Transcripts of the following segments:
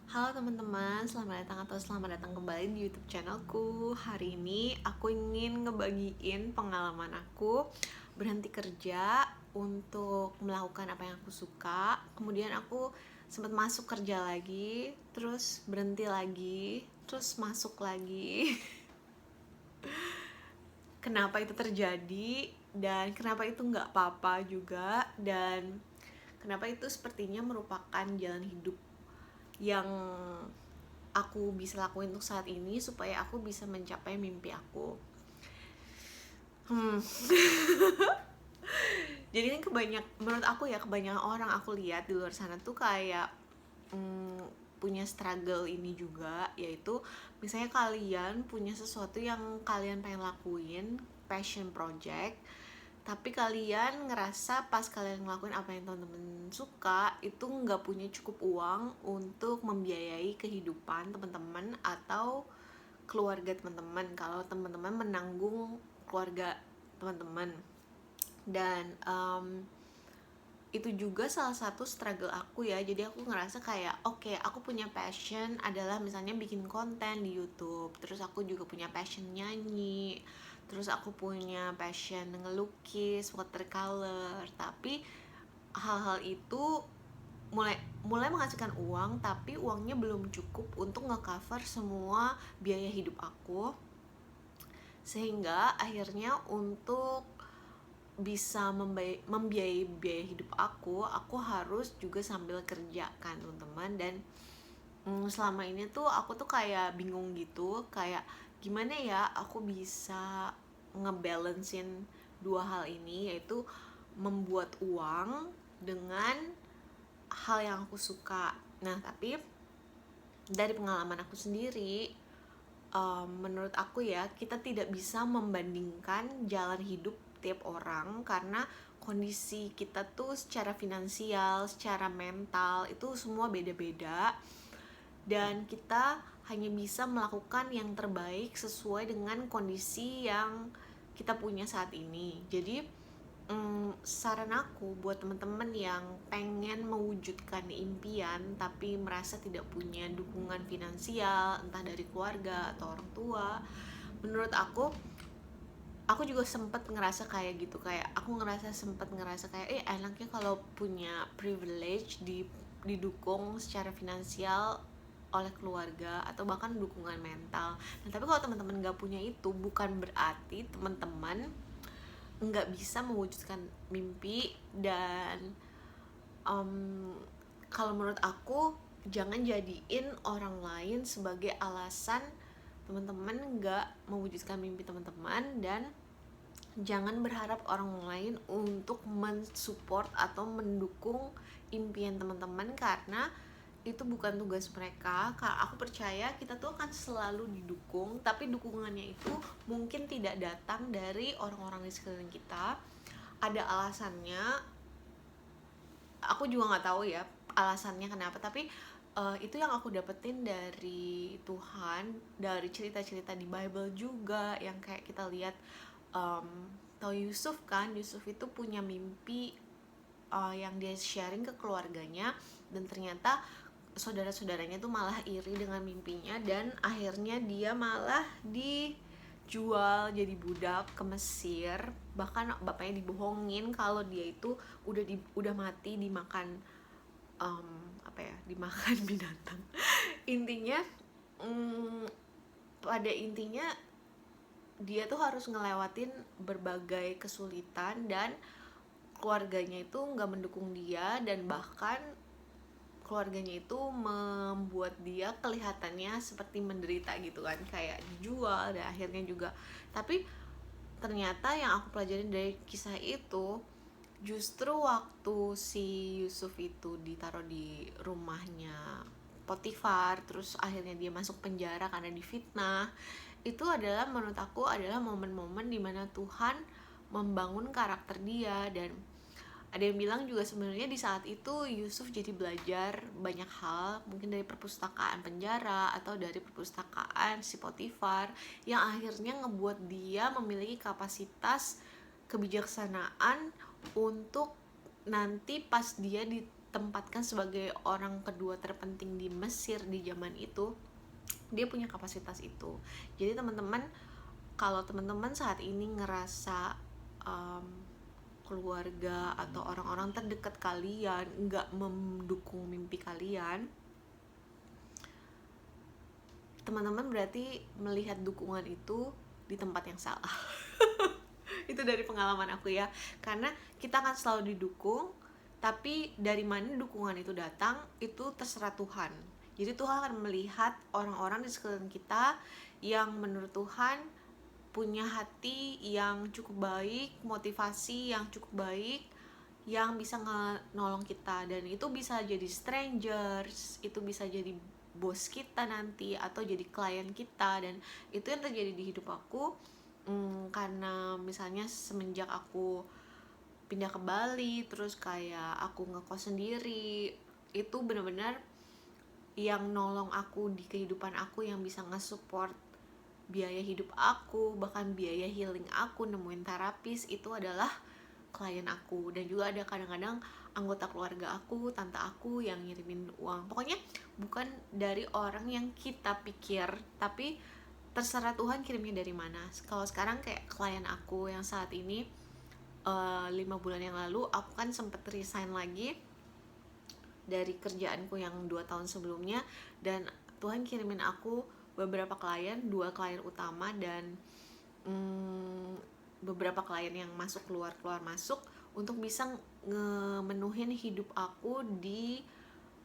Halo teman-teman, selamat datang kembali di YouTube channelku. Hari ini aku ingin ngebagiin pengalaman aku berhenti kerja untuk melakukan apa yang aku suka. Kemudian aku sempat masuk kerja lagi, terus berhenti lagi, terus masuk lagi. Kenapa itu terjadi dan kenapa itu nggak apa-apa juga, dan kenapa itu sepertinya merupakan jalan hidup yang aku bisa lakuin untuk saat ini supaya aku bisa mencapai mimpi aku. Jadi kan menurut aku ya, kebanyakan orang aku lihat di luar sana tuh kayak punya struggle ini juga, yaitu misalnya kalian punya sesuatu yang kalian pengen lakuin, passion project, tapi kalian ngerasa pas kalian ngelakuin apa yang teman-teman suka itu nggak punya cukup uang untuk membiayai kehidupan teman-teman atau keluarga teman-teman, kalau teman-teman menanggung keluarga teman-teman. Dan itu juga salah satu struggle aku ya. Jadi aku ngerasa kayak oke, aku punya passion adalah misalnya bikin konten di YouTube, terus aku juga punya passion nyanyi, terus aku punya passion ngelukis watercolor, tapi hal-hal itu mulai mulai menghasilkan uang, tapi uangnya belum cukup untuk ngecover semua biaya hidup aku. Sehingga akhirnya untuk bisa membiayai biaya hidup aku harus juga sambil kerja kan teman-teman. Dan selama ini tuh aku tuh kayak bingung gitu, kayak gimana ya aku bisa ngebalancein dua hal ini, yaitu membuat uang dengan hal yang aku suka. Nah, tapi dari pengalaman aku sendiri, menurut aku ya, kita tidak bisa membandingkan jalan hidup tiap orang, karena kondisi kita tuh secara finansial, secara mental itu semua beda-beda, dan kita hanya bisa melakukan yang terbaik sesuai dengan kondisi yang kita punya saat ini. Jadi saran aku buat teman-teman yang pengen mewujudkan impian tapi merasa tidak punya dukungan finansial, entah dari keluarga atau orang tua, menurut aku juga sempet ngerasa kayak gitu. Kayak aku sempet ngerasa kayak enaknya kalau punya privilege didukung secara finansial oleh keluarga atau bahkan dukungan mental. Nah, tapi kalau teman-teman nggak punya itu, bukan berarti teman-teman nggak bisa mewujudkan mimpi. Dan kalau menurut aku, jangan jadiin orang lain sebagai alasan teman-teman nggak mewujudkan mimpi teman-teman, dan jangan berharap orang lain untuk mensupport atau mendukung impian teman-teman, karena itu bukan tugas mereka. Karena aku percaya kita tuh akan selalu didukung, tapi dukungannya itu mungkin tidak datang dari orang-orang di sekeliling kita. Ada alasannya, aku juga nggak tahu ya alasannya kenapa, tapi itu yang aku dapetin dari Tuhan, dari cerita-cerita di Bible juga, yang kayak kita lihat, tahu Yusuf kan. Yusuf itu punya mimpi yang dia sharing ke keluarganya, dan ternyata saudara-saudaranya tuh malah iri dengan mimpinya, dan akhirnya dia malah dijual jadi budak ke Mesir. Bahkan bapaknya dibohongin kalau dia itu udah mati dimakan, dimakan binatang. Intinya, pada intinya dia tuh harus ngelewatin berbagai kesulitan, dan keluarganya itu nggak mendukung dia, dan bahkan keluarganya itu membuat dia kelihatannya seperti menderita gitu kan, kayak dijual dan akhirnya juga. Tapi ternyata yang aku pelajarin dari kisah itu, justru waktu si Yusuf itu ditaruh di rumahnya Potifar, terus akhirnya dia masuk penjara karena difitnah, itu adalah, menurut aku, adalah momen-momen dimana Tuhan membangun karakter dia. Dan ada yang bilang juga sebenarnya di saat itu Yusuf jadi belajar banyak hal, mungkin dari perpustakaan penjara atau dari perpustakaan si Potifar, yang akhirnya ngebuat dia memiliki kapasitas kebijaksanaan untuk nanti pas dia ditempatkan sebagai orang kedua terpenting di Mesir di zaman itu, dia punya kapasitas itu. Jadi teman-teman, kalau teman-teman saat ini ngerasa keluarga atau orang-orang terdekat kalian nggak mendukung mimpi kalian, teman-teman berarti melihat dukungan itu di tempat yang salah. Itu dari pengalaman aku ya, karena kita akan selalu didukung, tapi dari mana dukungan itu datang itu terserah Tuhan. Jadi Tuhan akan melihat orang-orang di sekeliling kita yang menurut Tuhan punya hati yang cukup baik, motivasi yang cukup baik, yang bisa nolong kita. Dan itu bisa jadi strangers, itu bisa jadi bos kita nanti, atau jadi klien kita. Dan itu yang terjadi di hidup aku, karena misalnya semenjak aku pindah ke Bali, terus kayak aku ngekos sendiri, itu benar-benar yang nolong aku di kehidupan aku, yang bisa nge-support biaya hidup aku, bahkan biaya healing aku, nemuin terapis, itu adalah klien aku. Dan juga ada kadang-kadang anggota keluarga aku, tante aku yang ngirimin uang. Pokoknya bukan dari orang yang kita pikir, tapi terserah Tuhan kirimnya dari mana. Kalau sekarang kayak klien aku yang saat ini, 5 bulan yang lalu aku kan sempet resign lagi dari kerjaanku yang 2 tahun sebelumnya, dan Tuhan kirimin aku beberapa klien, 2 klien utama dan beberapa klien yang masuk keluar masuk, untuk bisa ngemenuhin hidup aku di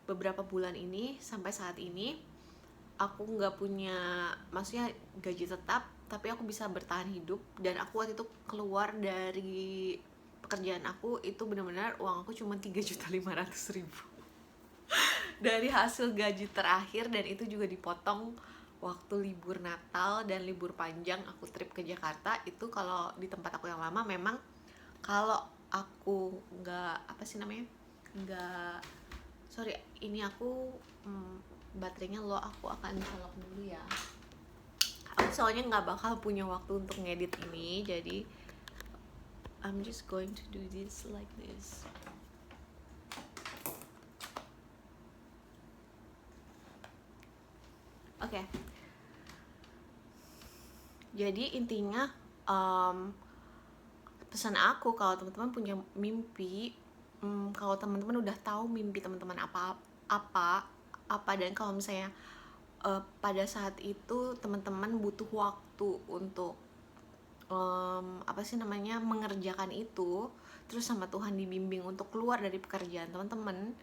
beberapa bulan ini. Sampai saat ini aku nggak punya, maksudnya gaji tetap, tapi aku bisa bertahan hidup. Dan aku waktu itu keluar dari pekerjaan aku itu benar-benar uang aku cuma 3.500.000 dari hasil gaji terakhir, dan itu juga dipotong waktu libur Natal dan libur panjang aku trip ke Jakarta. Itu kalau di tempat aku yang lama, memang kalau aku nggak ini aku baterainya low, aku akan colok dulu ya. Aku soalnya nggak bakal punya waktu untuk ngedit ini, jadi I'm just going to do this like this. Oke. Jadi intinya pesan aku, kalau teman-teman punya mimpi, kalau teman-teman udah tahu mimpi teman-teman apa, dan kalau misalnya pada saat itu teman-teman butuh waktu untuk mengerjakan itu, terus sama Tuhan dibimbing untuk keluar dari pekerjaan teman-teman,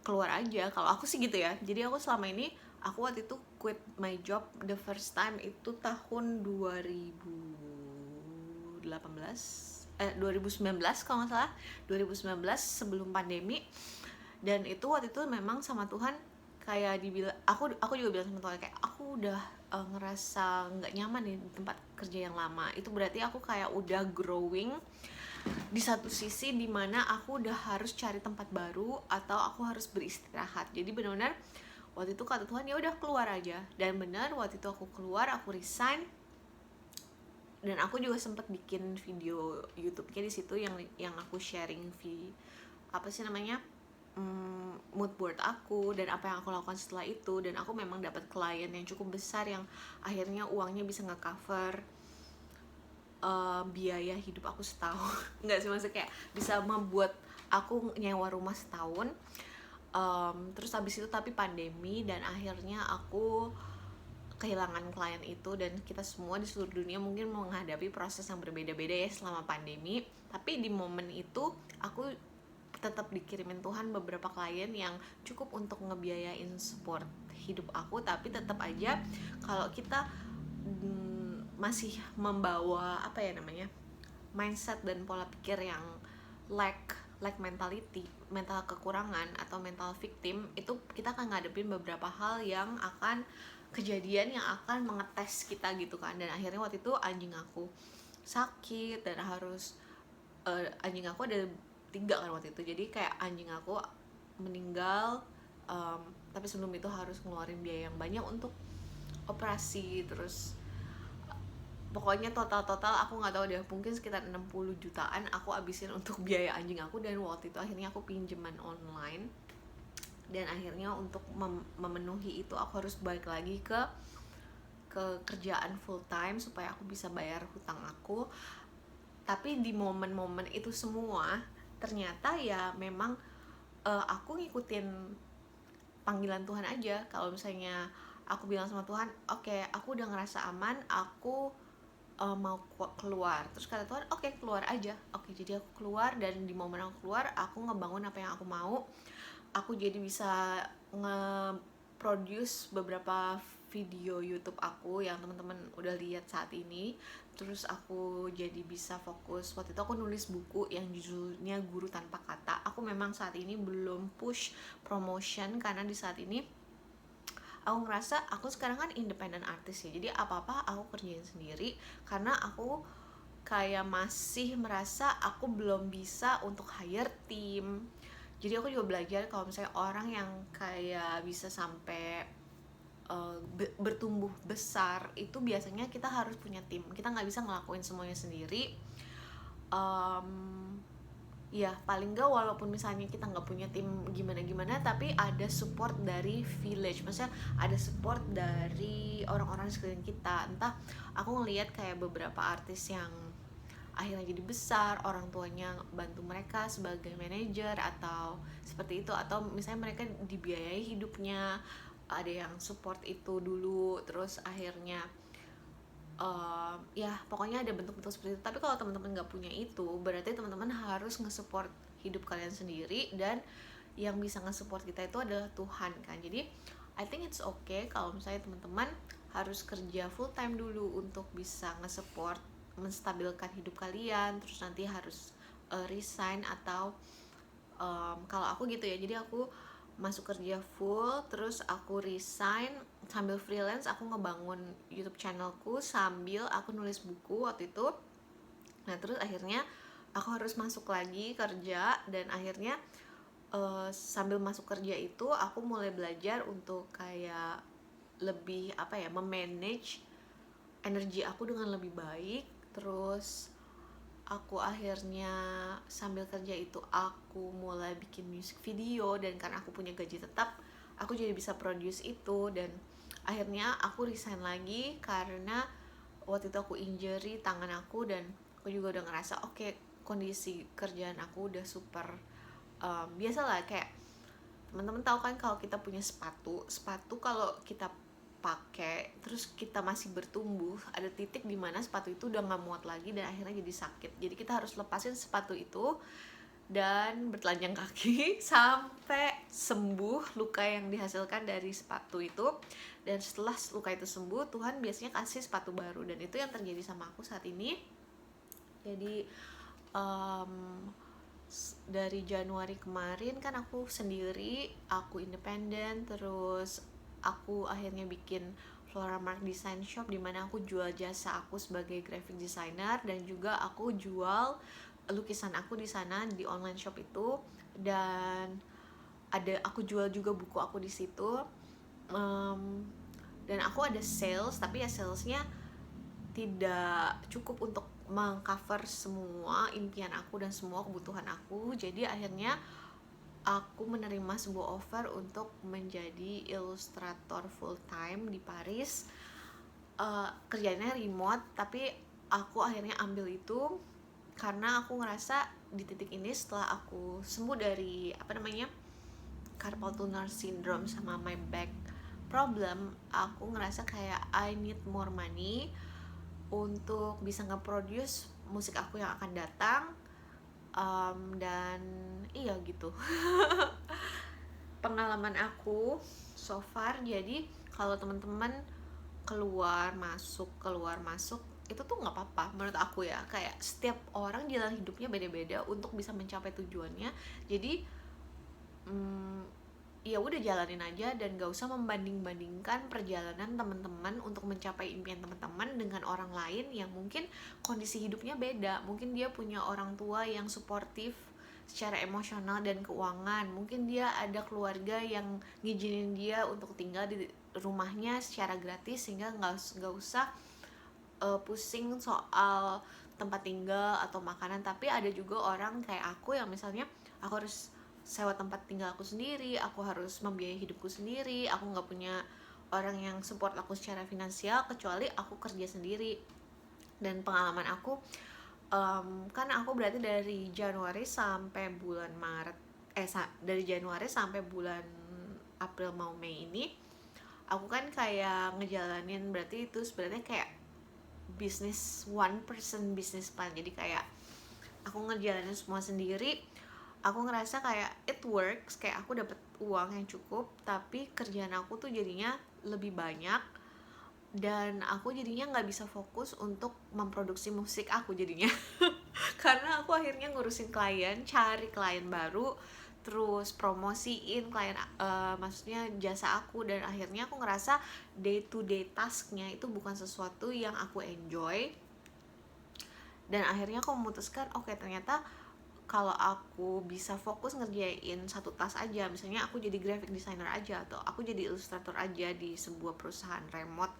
keluar aja. Kalau aku sih gitu ya. Jadi aku selama ini, aku waktu itu quit my job the first time itu tahun 2019 kalau nggak salah, 2019 sebelum pandemi. Dan itu waktu itu memang sama Tuhan kayak dibilang, aku juga bilang sama Tuhan kayak aku udah ngerasa nggak nyaman di tempat kerja yang lama. Itu berarti aku kayak udah growing di satu sisi, dimana aku udah harus cari tempat baru atau aku harus beristirahat. Jadi benar-benar waktu itu kata Tuhan, ya udah keluar aja. Dan benar waktu itu aku keluar, aku resign. Dan aku juga sempat bikin video YouTube-nya di situ yang aku sharing mood board aku dan apa yang aku lakukan setelah itu. Dan aku memang dapat klien yang cukup besar, yang akhirnya uangnya bisa nge-cover biaya hidup aku setahun. Nggak sih, maksudnya kayak bisa membuat aku nyewa rumah setahun. Terus habis itu tapi pandemi, dan akhirnya aku kehilangan klien itu. Dan kita semua di seluruh dunia mungkin menghadapi proses yang berbeda-beda ya selama pandemi. Tapi di momen itu aku tetap dikirimin Tuhan beberapa klien yang cukup untuk ngebiayain support hidup aku. Tapi tetap aja kalau kita masih membawa mindset dan pola pikir yang lack mentality, mental kekurangan atau mental victim, itu kita akan ngadepin beberapa hal yang akan kejadian, yang akan mengetes kita gitu kan. Dan akhirnya waktu itu anjing aku sakit, dan harus anjing aku ada 3 kan waktu itu. Jadi kayak anjing aku meninggal, tapi sebelum itu harus ngeluarin biaya yang banyak untuk operasi. Terus pokoknya total aku nggak tahu deh, mungkin sekitar 60 jutaan aku abisin untuk biaya anjing aku. Dan waktu itu akhirnya aku pinjaman online, dan akhirnya untuk memenuhi itu aku harus balik lagi ke kerjaan full time supaya aku bisa bayar hutang aku. Tapi di momen-momen itu semua ternyata ya memang aku ngikutin panggilan Tuhan aja. Kalau misalnya aku bilang sama Tuhan, oke, aku udah ngerasa aman, aku mau keluar, terus kata Tuhan, oke, keluar aja. Oke, jadi aku keluar, dan di momen aku keluar aku ngebangun apa yang aku mau. Aku jadi bisa nge-produce beberapa video YouTube aku yang teman-teman udah lihat saat ini. Terus aku jadi bisa fokus. Waktu itu aku nulis buku yang judulnya Guru Tanpa Kata. Aku memang saat ini belum push promotion karena di saat ini aku ngerasa aku sekarang kan independent artist ya, jadi apa-apa aku kerjain sendiri karena aku kayak masih merasa aku belum bisa untuk hire tim. Jadi aku juga belajar kalau misalnya orang yang kayak bisa sampai bertumbuh besar itu biasanya kita harus punya tim, kita nggak bisa ngelakuin semuanya sendiri. Ya paling nggak walaupun misalnya kita nggak punya tim gimana-gimana, tapi ada support dari village, maksudnya ada support dari orang-orang sekeliling kita. Entah aku ngelihat kayak beberapa artis yang akhirnya jadi besar, orang tuanya bantu mereka sebagai manajer atau seperti itu, atau misalnya mereka dibiayai hidupnya, ada yang support itu dulu, terus akhirnya ya pokoknya ada bentuk-bentuk seperti itu. Tapi kalau teman-teman nggak punya itu, berarti teman-teman harus nge-support hidup kalian sendiri, dan yang bisa nge-support kita itu adalah Tuhan kan. Jadi I think it's okay kalau misalnya teman-teman harus kerja full time dulu untuk bisa nge-support, menstabilkan hidup kalian, terus nanti harus resign. Atau kalau aku gitu ya, jadi aku masuk kerja full, terus aku resign, sambil freelance aku ngebangun YouTube channelku sambil aku nulis buku waktu itu. Nah terus akhirnya aku harus masuk lagi kerja, dan akhirnya sambil masuk kerja itu aku mulai belajar untuk kayak lebih apa ya, memanage energi aku dengan lebih baik. Terus aku akhirnya sambil kerja itu aku mulai bikin music video, dan karena aku punya gaji tetap aku jadi bisa produce itu. Dan akhirnya aku resign lagi karena waktu itu aku injury tangan aku, dan aku juga udah ngerasa oke, kondisi kerjaan aku udah super biasalah, kayak teman-teman tahu kan kalau kita punya sepatu kalau kita pakai terus kita masih bertumbuh, ada titik di mana sepatu itu udah nggak muat lagi dan akhirnya jadi sakit. Jadi kita harus lepasin sepatu itu dan bertelanjang kaki sampai sembuh luka yang dihasilkan dari sepatu itu. Dan setelah luka itu sembuh, Tuhan biasanya kasih sepatu baru, dan itu yang terjadi sama aku saat ini. Jadi dari Januari kemarin kan aku sendiri, aku independen, terus aku akhirnya bikin Flora Mark Design Shop, dimana aku jual jasa aku sebagai graphic designer, dan juga aku jual lukisan aku di sana di online shop itu. Dan aku jual juga buku aku di situ. Dan aku ada sales, tapi ya salesnya tidak cukup untuk mengcover semua impian aku dan semua kebutuhan aku. Jadi akhirnya aku menerima sebuah offer untuk menjadi ilustrator full time di Paris. Kerjanya remote, tapi aku akhirnya ambil itu karena aku ngerasa di titik ini setelah aku sembuh dari carpal tunnel syndrome sama my back problem, aku ngerasa kayak I need more money untuk bisa nge-produce musik aku yang akan datang. Dan iya gitu pengalaman aku so far. Jadi kalau teman-teman keluar masuk itu tuh nggak apa-apa menurut aku ya, kayak setiap orang jalan hidupnya beda-beda untuk bisa mencapai tujuannya. Jadi ya udah jalanin aja, dan gak usah membanding-bandingkan perjalanan teman-teman untuk mencapai impian teman-teman dengan orang lain yang mungkin kondisi hidupnya beda. Mungkin dia punya orang tua yang suportif secara emosional dan keuangan, mungkin dia ada keluarga yang ngizinin dia untuk tinggal di rumahnya secara gratis, sehingga nggak usah pusing soal tempat tinggal atau makanan. Tapi ada juga orang kayak aku yang misalnya aku harus sewa tempat tinggal aku sendiri, aku harus membiayai hidupku sendiri, aku nggak punya orang yang support aku secara finansial kecuali aku kerja sendiri. Dan pengalaman aku, kan aku berarti dari Januari sampai bulan Maret, dari Januari sampai bulan April mau Mei ini, aku kan kayak ngejalanin, berarti itu sebenarnya kayak bisnis one person business plan. Jadi kayak aku ngejalanin semua sendiri. Aku ngerasa kayak it works, kayak aku dapat uang yang cukup, tapi kerjaan aku tuh jadinya lebih banyak dan aku jadinya nggak bisa fokus untuk memproduksi musik aku jadinya. Karena aku akhirnya ngurusin klien, cari klien baru, terus promosiin klien, maksudnya jasa aku, dan akhirnya aku ngerasa day to day tasknya itu bukan sesuatu yang aku enjoy. Dan akhirnya aku memutuskan, oke, ternyata kalau aku bisa fokus ngerjain satu task aja, misalnya aku jadi graphic designer aja atau aku jadi ilustrator aja di sebuah perusahaan remote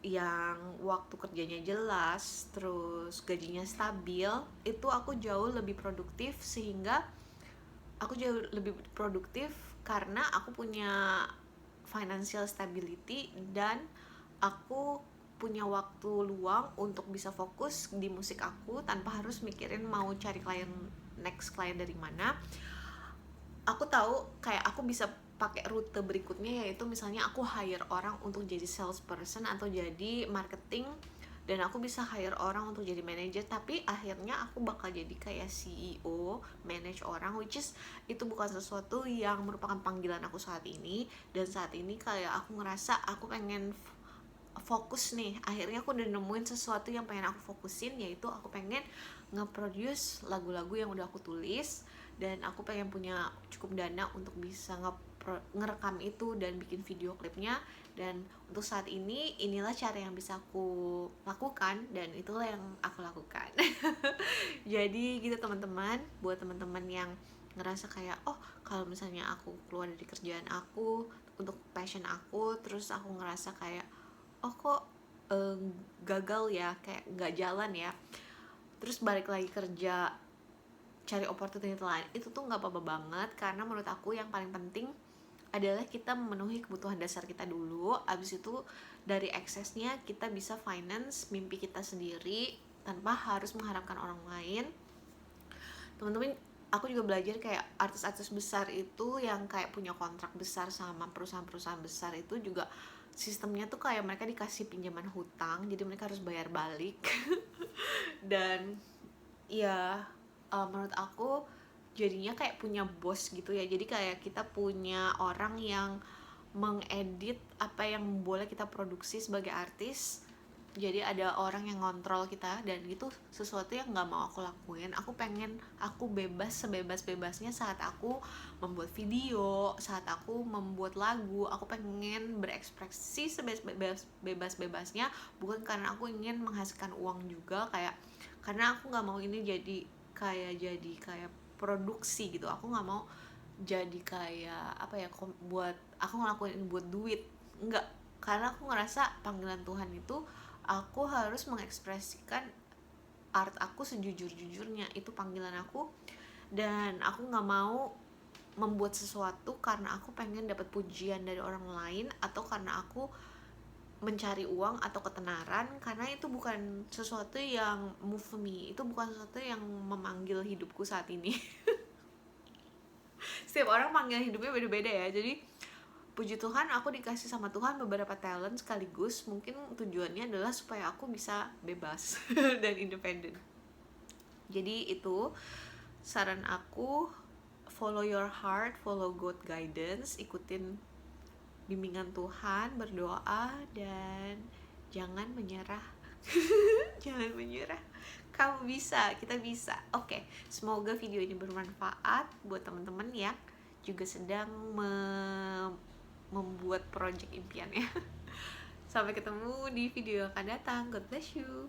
yang waktu kerjanya jelas, terus gajinya stabil, itu aku jauh lebih produktif. Sehingga aku jauh lebih produktif karena aku punya financial stability dan aku punya waktu luang untuk bisa fokus di musik aku tanpa harus mikirin mau cari next klien dari mana. Aku tahu kayak aku bisa pakai rute berikutnya, yaitu misalnya aku hire orang untuk jadi salesperson atau jadi marketing, dan aku bisa hire orang untuk jadi manager. Tapi akhirnya aku bakal jadi kayak CEO, manage orang, which is itu bukan sesuatu yang merupakan panggilan aku saat ini. Dan saat ini kayak aku ngerasa aku pengen fokus nih, akhirnya aku udah nemuin sesuatu yang pengen aku fokusin, yaitu aku pengen nge-produce lagu-lagu yang udah aku tulis, dan aku pengen punya cukup dana untuk bisa ngerekam itu dan bikin video klipnya. Dan untuk saat ini inilah cara yang bisa aku lakukan dan itulah yang aku lakukan. Jadi gitu teman-teman, buat teman-teman yang ngerasa kayak oh kalau misalnya aku keluar dari kerjaan aku untuk passion aku, terus aku ngerasa kayak oh kok gagal ya, kayak nggak jalan ya, terus balik lagi kerja cari opportunity lain, itu tuh nggak apa-apa banget. Karena menurut aku yang paling penting adalah kita memenuhi kebutuhan dasar kita dulu. Abis itu dari eksesnya kita bisa finance mimpi kita sendiri tanpa harus mengharapkan orang lain. Teman-teman, aku juga belajar kayak artis-artis besar itu yang kayak punya kontrak besar sama perusahaan-perusahaan besar itu juga sistemnya tuh kayak mereka dikasih pinjaman hutang, jadi mereka harus bayar balik. Dan ya menurut aku jadinya kayak punya bos gitu ya. Jadi kayak kita punya orang yang mengedit apa yang boleh kita produksi sebagai artis. Jadi ada orang yang ngontrol kita, dan itu sesuatu yang nggak mau aku lakuin. Aku pengen aku bebas sebebas-bebasnya saat aku membuat video, saat aku membuat lagu. Aku pengen berekspresi sebebas-bebasnya, bukan karena aku ingin menghasilkan uang juga, kayak karena aku nggak mau ini jadi kayak produksi gitu. Aku nggak mau jadi kayak apa ya, buat aku ngelakuin ini buat duit, enggak. Karena aku ngerasa panggilan Tuhan itu aku harus mengekspresikan art aku sejujur-jujurnya, itu panggilan aku. Dan aku nggak mau membuat sesuatu karena aku pengen dapat pujian dari orang lain atau karena aku mencari uang atau ketenaran, karena itu bukan sesuatu yang move me, itu bukan sesuatu yang memanggil hidupku saat ini. Setiap orang panggilan hidupnya beda-beda ya. Jadi puji Tuhan aku dikasih sama Tuhan beberapa talent sekaligus. Mungkin tujuannya adalah supaya aku bisa bebas dan independen. Jadi itu saran aku, follow your heart, follow God guidance, ikutin bimbingan Tuhan, berdoa, dan jangan menyerah. Jangan menyerah, kamu bisa, kita bisa. Oke, semoga video ini bermanfaat buat teman-teman yang juga sedang membuat project impiannya. Sampai ketemu di video yang akan datang. God bless you.